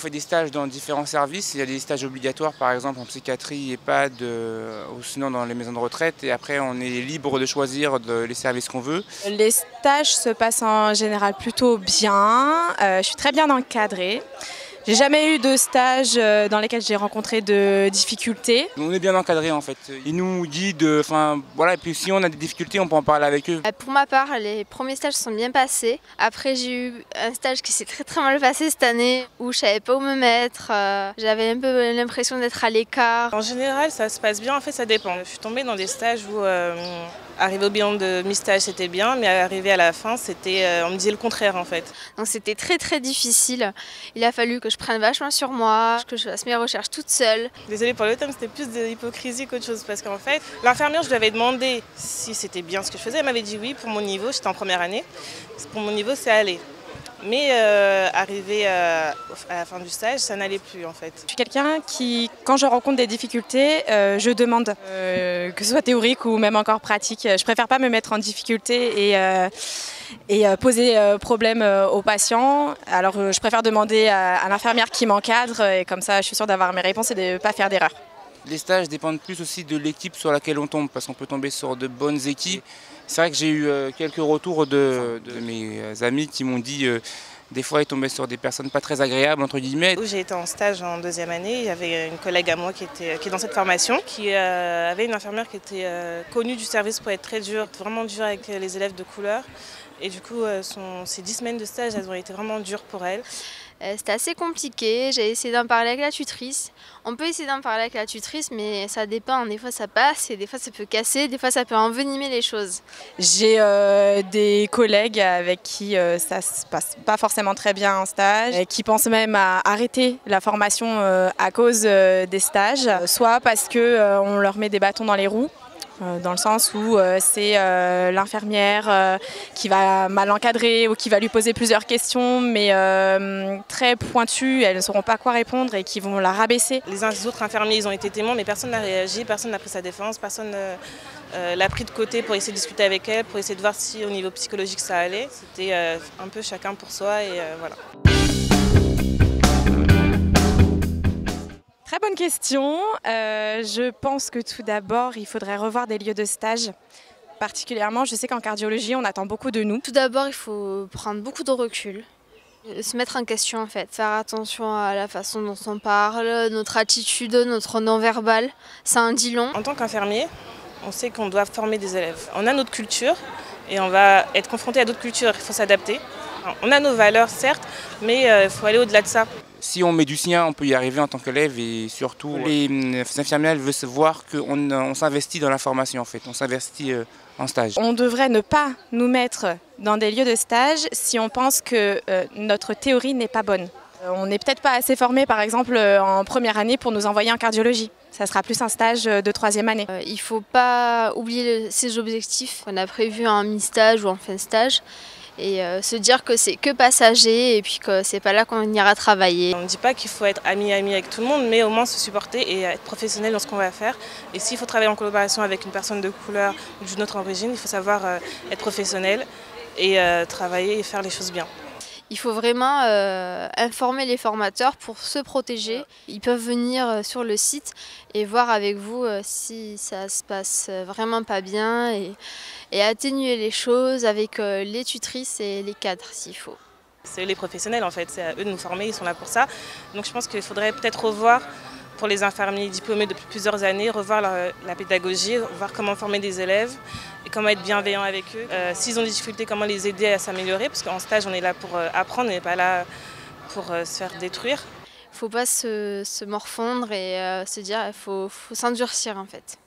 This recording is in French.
fait des stages dans différents services. Il y a des stages obligatoires, par exemple en psychiatrie, EHPAD, ou sinon dans les maisons de retraite. Et après, on est libre de choisir les services qu'on veut. Les stages se passent en général plutôt bien. Je suis très bien encadrée. J'ai jamais eu de stage dans lesquels j'ai rencontré de difficultés. On est bien encadré en fait. Ils nous guident, enfin voilà, et puis si on a des difficultés, on peut en parler avec eux. Pour ma part, les premiers stages sont bien passés. Après, j'ai eu un stage qui s'est très mal passé cette année, où je savais pas où me mettre. J'avais un peu l'impression d'être à l'écart. En général, ça se passe bien, en fait ça dépend. Je suis tombée dans des stages où arriver au bilan de mi-stage c'était bien, mais arriver à la fin, on me disait le contraire en fait. Donc c'était très difficile. Il a fallu que je prenne vachement sur moi, que je fasse mes recherches toute seule. Désolée pour le thème, c'était plus de l'hypocrisie qu'autre chose, parce qu'en fait, l'infirmière, je lui avais demandé si c'était bien ce que je faisais. Elle m'avait dit oui pour mon niveau, j'étais en première année. Pour mon niveau, c'est allé. Mais arrivé à la fin du stage, ça n'allait plus en fait. Je suis quelqu'un qui, quand je rencontre des difficultés, je demande, que ce soit théorique ou même encore pratique. Je préfère pas me mettre en difficulté et poser problème aux patients. Alors je préfère demander à l'infirmière qui m'encadre et comme ça je suis sûre d'avoir mes réponses et de ne pas faire d'erreur. Les stages dépendent plus aussi de l'équipe sur laquelle on tombe, parce qu'on peut tomber sur de bonnes équipes. C'est vrai que j'ai eu quelques retours de mes amis qui m'ont dit des fois ils tombaient sur des personnes pas très agréables entre guillemets. J'ai été en stage en deuxième année, il y avait une collègue à moi qui est dans cette formation, qui avait une infirmière qui était connue du service pour être très dure, vraiment dure avec les élèves de couleur. Et du coup, ces 10 semaines de stage, elles ont été vraiment dures pour elle. C'était assez compliqué, j'ai essayé d'en parler avec la tutrice. On peut essayer d'en parler avec la tutrice, mais ça dépend. Des fois ça passe et des fois ça peut casser, des fois ça peut envenimer les choses. J'ai des collègues avec qui ça se passe pas forcément très bien en stage, et qui pensent même à arrêter la formation à cause des stages, soit parce qu'on leur met des bâtons dans les roues. Dans le sens où c'est l'infirmière qui va mal encadrer ou qui va lui poser plusieurs questions, mais très pointues, elles ne sauront pas quoi répondre et qui vont la rabaisser. Les autres infirmiers, ils ont été témoins, mais personne n'a réagi, personne n'a pris sa défense, personne l'a pris de côté pour essayer de discuter avec elle, pour essayer de voir si au niveau psychologique ça allait. C'était un peu chacun pour soi et voilà. Très bonne question. Je pense que tout d'abord, il faudrait revoir des lieux de stage. Particulièrement, je sais qu'en cardiologie, on attend beaucoup de nous. Tout d'abord, il faut prendre beaucoup de recul, se mettre en question en fait, faire attention à la façon dont on parle, notre attitude, notre non-verbal, ça en dit long. En tant qu'infirmier, on sait qu'on doit former des élèves. On a notre culture et on va être confronté à d'autres cultures, il faut s'adapter. On a nos valeurs certes, mais il faut aller au-delà de ça. Si on met du sien, on peut y arriver en tant qu'élève et surtout les infirmières veulent se voir qu'on s'investit dans la formation en fait, on s'investit en stage. On devrait ne pas nous mettre dans des lieux de stage si on pense que notre théorie n'est pas bonne. On n'est peut-être pas assez formé par exemple en première année pour nous envoyer en cardiologie. Ça sera plus un stage de troisième année. Il ne faut pas oublier ses objectifs qu'on a prévus en mi-stage ou en fin de stage. Et se dire que c'est que passager et puis que c'est pas là qu'on ira travailler. On ne dit pas qu'il faut être ami avec tout le monde, mais au moins se supporter et être professionnel dans ce qu'on va faire. Et s'il faut travailler en collaboration avec une personne de couleur ou d'une autre origine, il faut savoir être professionnel et travailler et faire les choses bien. Il faut vraiment informer les formateurs pour se protéger. Ils peuvent venir sur le site et voir avec vous si ça se passe vraiment pas bien et atténuer les choses avec les tutrices et les cadres s'il faut. C'est les professionnels en fait, c'est à eux de nous former, ils sont là pour ça. Donc je pense qu'il faudrait peut-être revoir pour les infirmiers diplômés depuis plusieurs années, revoir la pédagogie, voir comment former des élèves et comment être bienveillant avec eux. S'ils ont des difficultés, comment les aider à s'améliorer, parce qu'en stage on est là pour apprendre, on n'est pas là pour se faire détruire. Il ne faut pas se morfondre et se dire qu'il faut s'endurcir en fait.